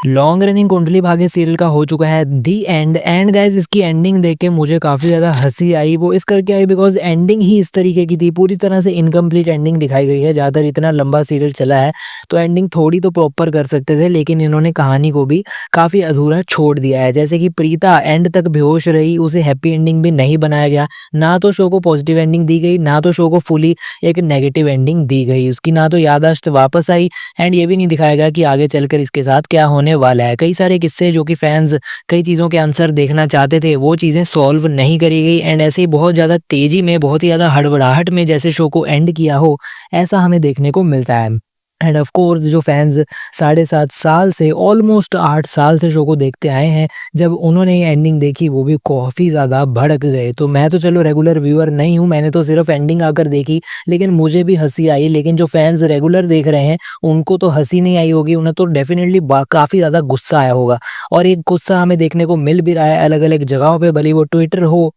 Long running Kundali Bhagya serial का हो चुका है दी एंड गाइस इसकी एंडिंग देख के मुझे काफ़ी ज़्यादा हंसी आई। वो इस करके आई बिकॉज एंडिंग ही इस तरीके की थी, पूरी तरह से इनकम्प्लीट एंडिंग दिखाई गई है। ज़्यादातर इतना लंबा सीरियल चला है तो एंडिंग थोड़ी तो प्रॉपर कर सकते थे, लेकिन इन्होंने कहानी को भी काफ़ी अधूरा छोड़ दिया है। जैसे कि प्रीता एंड तक बेहोश रही, उसे हैप्पी एंडिंग भी नहीं बनाया गया। ना तो शो को पॉजिटिव एंडिंग दी गई, ना तो शो को फुली एक नेगेटिव एंडिंग दी गई। उसकी ना तो याददाश्त वापस आई एंड ये भी नहीं दिखाया गया कि आगे चलकर इसके साथ क्या होने वाला है। कई सारे किस्से जो कि फैंस कई चीज़ों के आंसर देखना चाहते थे वो चीज़ें सॉल्व नहीं करी गई एंड ऐसे ही बहुत ज़्यादा तेज़ी में, बहुत ही ज़्यादा हड़बड़ाहट में जैसे शो को एंड किया हो, ऐसा हमें देखने को मिलता है। एंड ऑफ कोर्स जो फैंस 7.5 साल से ऑलमोस्ट 8 साल से शो को देखते आए हैं, जब उन्होंने ये एंडिंग देखी वो भी काफ़ी ज़्यादा भड़क गए। तो मैं तो चलो रेगुलर व्यूअर नहीं हूँ, मैंने तो सिर्फ एंडिंग आकर देखी, लेकिन मुझे भी हंसी आई। लेकिन जो फैंस रेगुलर देख रहे हैं उनको तो हंसी नहीं आई होगी, उन्हें तो डेफिनेटली काफ़ी ज़्यादा गुस्सा आया होगा। और एक गुस्सा हमें देखने को मिल भी रहा है अलग अलग जगहों पे, भले वो ट्विटर हो,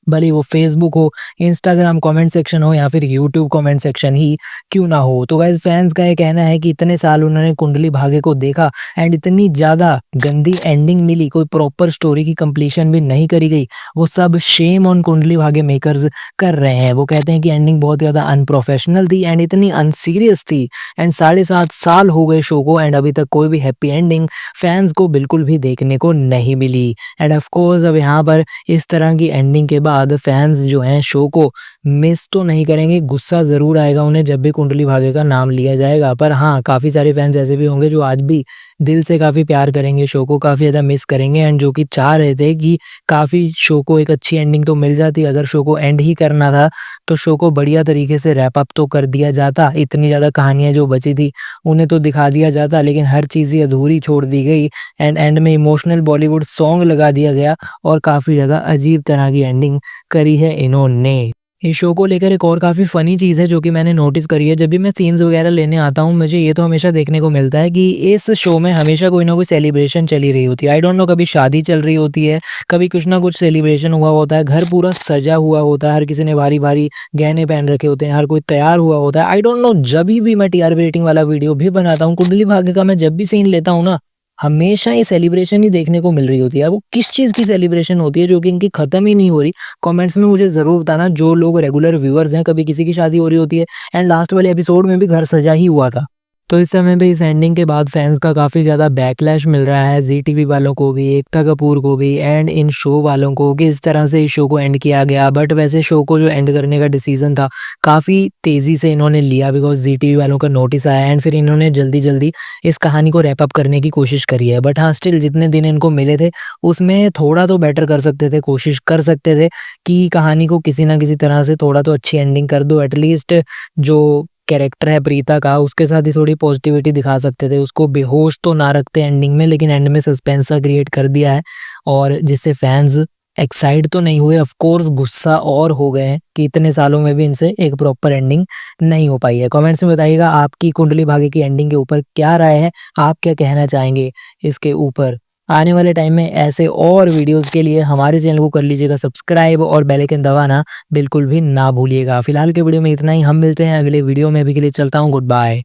भले वो फेसबुक हो, इंस्टाग्राम कमेंट सेक्शन हो या फिर यूट्यूब कमेंट सेक्शन ही क्यों ना हो। तो गाइस फैंस का ये कहना है कि इतने साल उन्होंने कुंडली भाग्य को देखा एंड इतनी ज़्यादा गंदी एंडिंग मिली, कोई प्रॉपर स्टोरी की कंप्लीशन भी नहीं करी गई। वो सब shame on Kundali Bhagya makers कर रहे हैं। वो कहते हैं कि एंडिंग बहुत ज़्यादा अनप्रोफेशनल थी एंड इतनी अनसीरियस थी एंड 7.5 साल हो गए शो को एंड अभी तक कोई भी हैप्पी एंडिंग फैंस को बिल्कुल भी देखने को नहीं मिली। एंड ऑफ कोर्स अब यहाँ पर इस तरह की एंडिंग के बाद फैंस जो हैं शो को मिस तो नहीं करेंगे, गुस्सा ज़रूर आएगा उन्हें जब भी कुंडली भाग्य का नाम लिया जाएगा। पर हाँ, काफ़ी सारे फैंस ऐसे भी होंगे जो आज भी दिल से काफ़ी प्यार करेंगे, शो को काफ़ी ज़्यादा मिस करेंगे एंड जो कि चाह रहे थे कि काफ़ी शो को एक अच्छी एंडिंग तो मिल जाती। अगर शो को एंड ही करना था तो शो को बढ़िया तरीके से रैप अप तो कर दिया जाता, इतनी ज़्यादा कहानियाँ जो बची थी उन्हें तो दिखा दिया जाता, लेकिन हर चीज़ ही अधूरी छोड़ दी गई एंड एंड में इमोशनल बॉलीवुड सॉन्ग लगा दिया गया और काफ़ी ज़्यादा अजीब तरह की एंडिंग करी है इन्होंने। इस शो को लेकर एक और काफ़ी फ़नी चीज़ है जो कि मैंने नोटिस करी है, जब भी मैं सीन्स वगैरह लेने आता हूँ मुझे ये तो हमेशा देखने को मिलता है कि इस शो में हमेशा कोई ना कोई सेलिब्रेशन चली रही होती है। आई डोंट नो, कभी शादी चल रही होती है, कभी कुछ ना कुछ सेलिब्रेशन हुआ होता है, घर पूरा सजा हुआ होता है, हर किसी ने भारी-भारी गहने पहन रखे होते हैं, हर कोई तैयार हुआ होता है। आई डोंट नो, जभी भी मैं टीआरपी रेटिंग वाला वीडियो भी बनाता हूँ, कुंडली भाग्य का मैं जब भी सीन लेता हूँ ना, हमेशा ये सेलिब्रेशन ही देखने को मिल रही होती है। वो किस चीज़ की सेलिब्रेशन होती है जो कि इनकी ख़त्म ही नहीं हो रही? कमेंट्स में मुझे ज़रूर बताना, जो लोग रेगुलर व्यूअर्स हैं, कभी किसी की शादी हो रही होती है एंड लास्ट वाले एपिसोड में भी घर सजा ही हुआ था। तो इस समय पे इस एंडिंग के बाद फैंस का काफ़ी ज़्यादा बैकलैश मिल रहा है, ज़ी टीवी वालों को भी, एकता कपूर को भी एंड इन शो वालों को कि इस तरह से इस शो को एंड किया गया। बट वैसे शो को जो एंड करने का डिसीज़न था काफ़ी तेज़ी से इन्होंने लिया बिकॉज़ ज़ी टीवी वालों का नोटिस आया एंड फिर इन्होंने जल्दी-जल्दी इस कहानी को रैप अप करने की कोशिश करी है। बट हाँ, स्टिल जितने दिन इनको मिले थे उसमें थोड़ा तो बेटर कर सकते थे, कोशिश कर सकते थे कि कहानी को किसी न किसी तरह से थोड़ा तो अच्छी एंडिंग कर दो। एटलीस्ट जो कैरेक्टर है प्रीता का, उसके साथ ही थोड़ी पॉजिटिविटी दिखा सकते थे। उसको बेहोश तो ना रखते एंडिंग में, लेकिन एंड में सस्पेंस सा क्रिएट कर दिया है और जिससे फैंस एक्साइट तो नहीं हुए, ऑफ कोर्स गुस्सा और हो गए हैं कि इतने सालों में भी इनसे एक प्रॉपर एंडिंग नहीं हो पाई है। कमेंट्स में बताइएगा आपकी कुंडली भाग्य की एंडिंग के ऊपर क्या राय है, आप क्या कहना चाहेंगे इसके ऊपर। आने वाले टाइम में ऐसे और वीडियोस के लिए हमारे चैनल को कर लीजिएगा सब्सक्राइब और बेल आइकन दबाना बिल्कुल भी ना भूलिएगा। फिलहाल के वीडियो में इतना ही, हम मिलते हैं अगले वीडियो में। अभी के लिए चलता हूँ, गुड बाय।